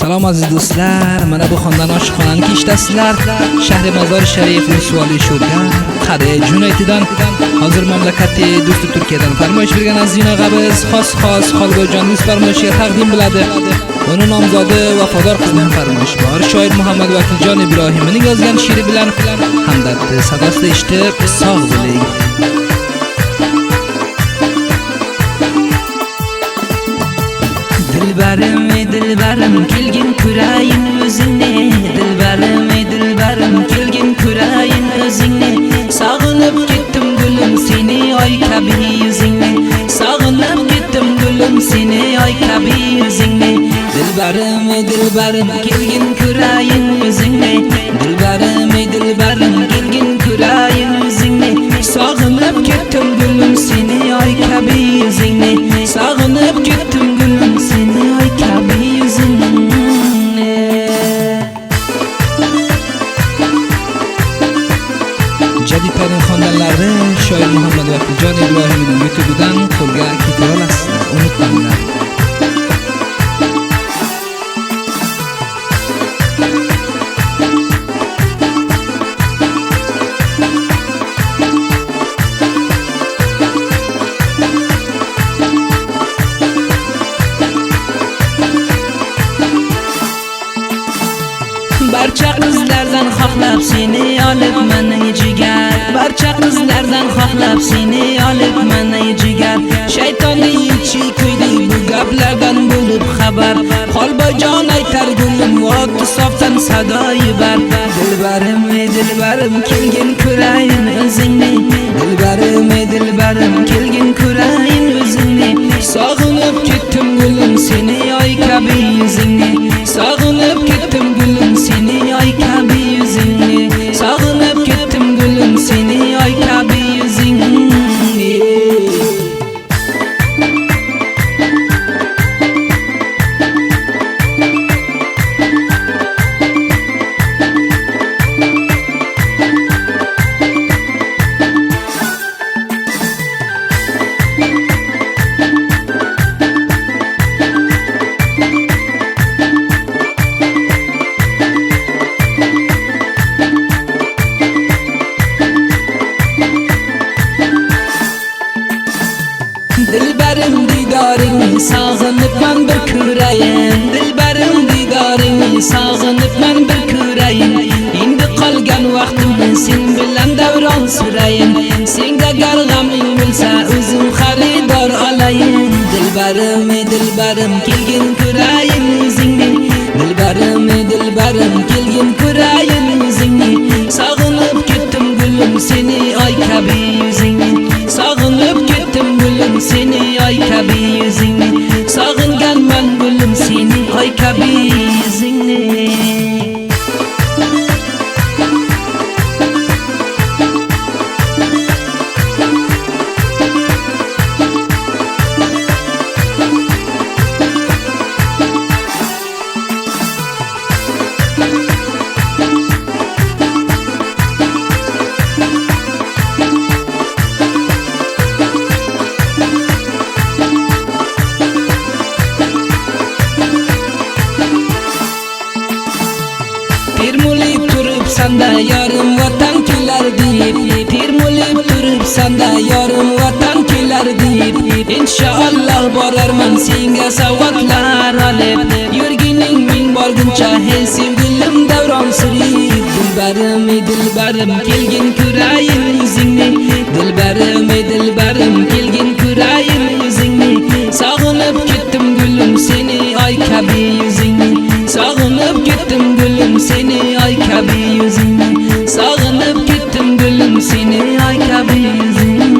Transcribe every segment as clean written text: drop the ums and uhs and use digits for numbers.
Salom aziz do'stlar, mana bu xondan oshxonani kishtasizlar. Shahri Mazor Sharifning Suvoli Sho'rgan, Qari Junaytidan hozir mamlakati do'sti Turkiyadan farmoyish bergan aziz og'amiz xos Xolboyjonning farmoyishiga taqdim bo'ladi. Uning nomzodi vafodor qizning farmoyishi bor. Shoir Muhammad Vakiljon Ibrohimning yozgan she'ri bilan hamdardni sadosida eshitib sog' bo'ling. Dilbarim kelgin ko'rayin o'zingni, dilbarim kelgin ko'rayin o'zingni, sog'inib ketdim gulim seni oy kabi yuzingni, sog'inib ketdim gulim seni oy kabi yuzingni. Dilbarim kelgin ko'rayin o'zingni, dilbarim kelgin ko'rayin o'zingni, sog'inib ketdim gulim seni oy kabi yuzingni, sog'inib ketdim gulim seni oy kabi yuzingni. Jadid tarim xonadonlari shoir Muhammad Vakiljon Ibrohimning YouTube'dan qo'lga keltira olasizlar. Unutmanglar. Barcha qizlardan xohlab seni olib mana jigar, barcha qizlardan xohlab seni olib mana jigar, shaytonning ichi kuydi bu gaplardan bo'lib xabar, Xolboyjon aytar gulim vaqt sofdan sadoyi bar. Dilbarim kelgin ko'rayin o'zingni, dilbarim kelgin ko'rayin o'zingni, sog'inib ketdim gulim seni oy kabi yuzingni, sog'inib ketdim gulim seni oy kabi yuzingni, sog'inib ketdim gulim seni oy kabi yuzingni. Dilbarim didoringni sog'inibman bir ko'rayin, dilbarim didoringni sog'inibman bir ko'rayin, endi qolgan vaqtimni sen bilan davron surayin, senga gar g'aming bo'lsa o'zim xaridor olayin. Dilbarim kelgin ko'rayin o'zingni, dilbarim kelgin ko'rayin o'zingni, sog'inib ketdim gulim seni oy kabi yuzingni, sog'inib ketdim gulim seni oy kabi yuzingni, sog'inganman gulim seni oy kabi yuzingni. Termulib turibsanda yorim vatan kelar deb, termulib turibsanda yorim vatan kelar deb, inshaalloh borarman senga savatlar olib, yurgining ming borguncha hey sevgilim davron surib. Dilbarim kelgin ko'rayin o'zingni, dilbarim kelgin ko'rayin o'zingni, sog'inib ketdim gulim seni oy kabi yuzingni, sog'inib ketdim gulim seni oy kabi yuzingni, sog'inib ketdim gulim seni oy kabi yuzingni.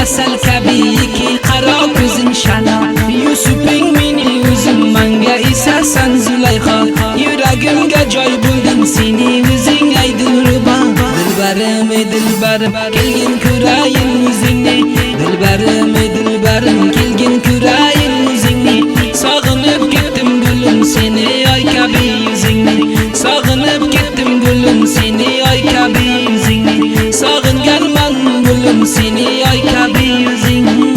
asal kabi iki qaro ko'zing shalo Yusuping meni o'zim manga esa san Zulayho yuragimga joy bo'lding seni o'zing ay dilruba dilbarim dilbarim kelgin ko'rayin o'zingni dilbarim dilbarim kelgin ko'rayin o'zingni sog'inib ketdim gulim seni ay kabi yuzingni sog'inib ketdim gulim seni ay kabi yuzingni sog'inganman gulim seni ay kabi yuzingni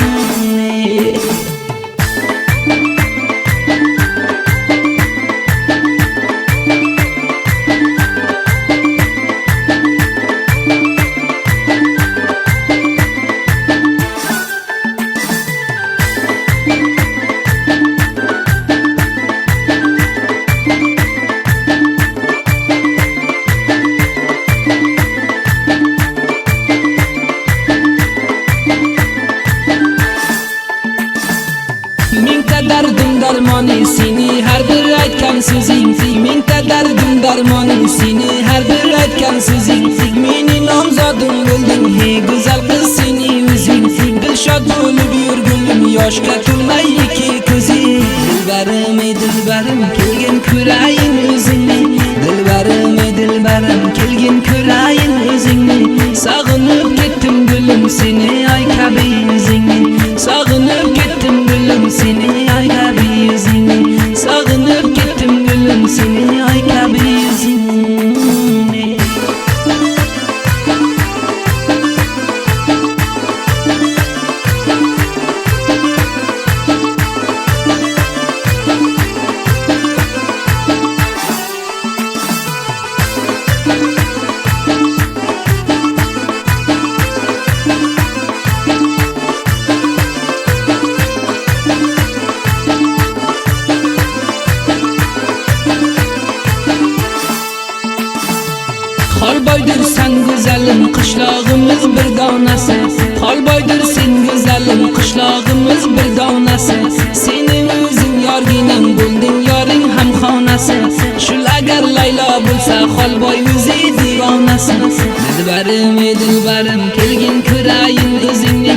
dardim darmoni seni har bir aytgan so'zing mingta dardim darmoni seni har bir aytgan so'zing meni nomzodim bo'lding hey go'zal qiz seni o'zing dilshod bo'lib yurgulim yoshga to'lmay iki ko'zing dilbarim kelgin ko'rayin o'zingni dilbarim kelgin ko'rayin o'zingni sog'inib ketdim gulim seni ay kabi o'zingni sog'inib ketdim gulim seni ay kabi o'zingni sog'inib ketdim gulim seni ay kabi o'zingni Xolboydir sen güzelim qishlog'imiz bir donasi Xolboydir sen güzelim qishlog'imiz bir donasi Seni o'zing yorginam bo'lding yoring ham xonasi Shul agar Laylo bo'lsa Xolboy o'zi divonasi Dilbarim kelgin ko'rayin o'zingni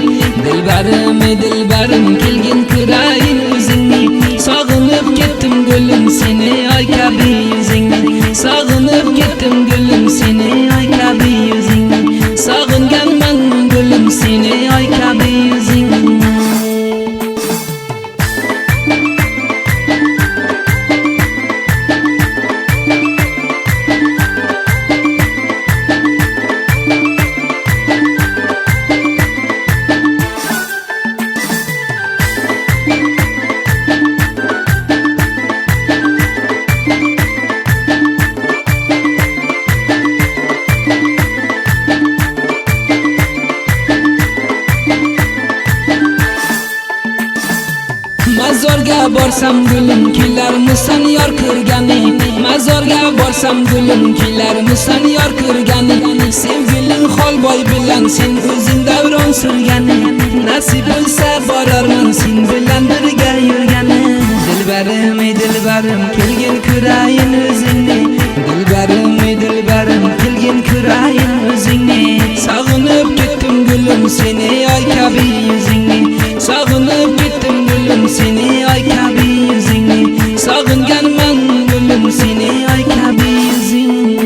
Dilbarim kelgin ko'rayin o'zingni Sog'inib ketdim gulim seni ay kabi yuzingni Sog'inib ketdim gulim seni ay kabi yuzingni Sog'inganman gulim seni ay kabi yuzingni Mazorga borsam gulim kelarmisan yor ko'rgani Mazorga borsam gulim kelarmisan yor ko'rgani Sevgiling Xolboy bilan sen o'zing davron surgani Nasib bo'lsa borarman sen bilan birga yurgani Dilbarim kelgin ko'rayin o'zingni Dilbarim kelgin ko'rayin o'zingni Sog'inib ketdim gulim seni ay kabi yuzingni Sog'inib ketdim gulim seni ay kabi yuzingni Sog'inganman gulim seni ay kabi yuzingni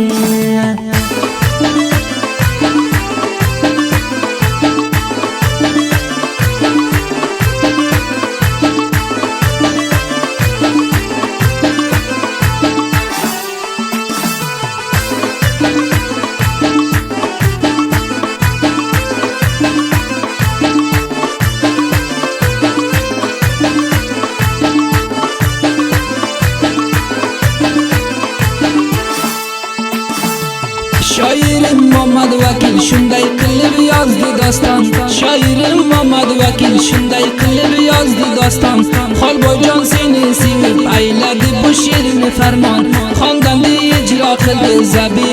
Shoirim Muhammad Vakil shunday qilib yozdi doston Shoirim Muhammad Vakil shunday qilib yozdi doston Xolboyjon seni sevib ayladi bu she'rni farmon Xondanni ijro qildi zabi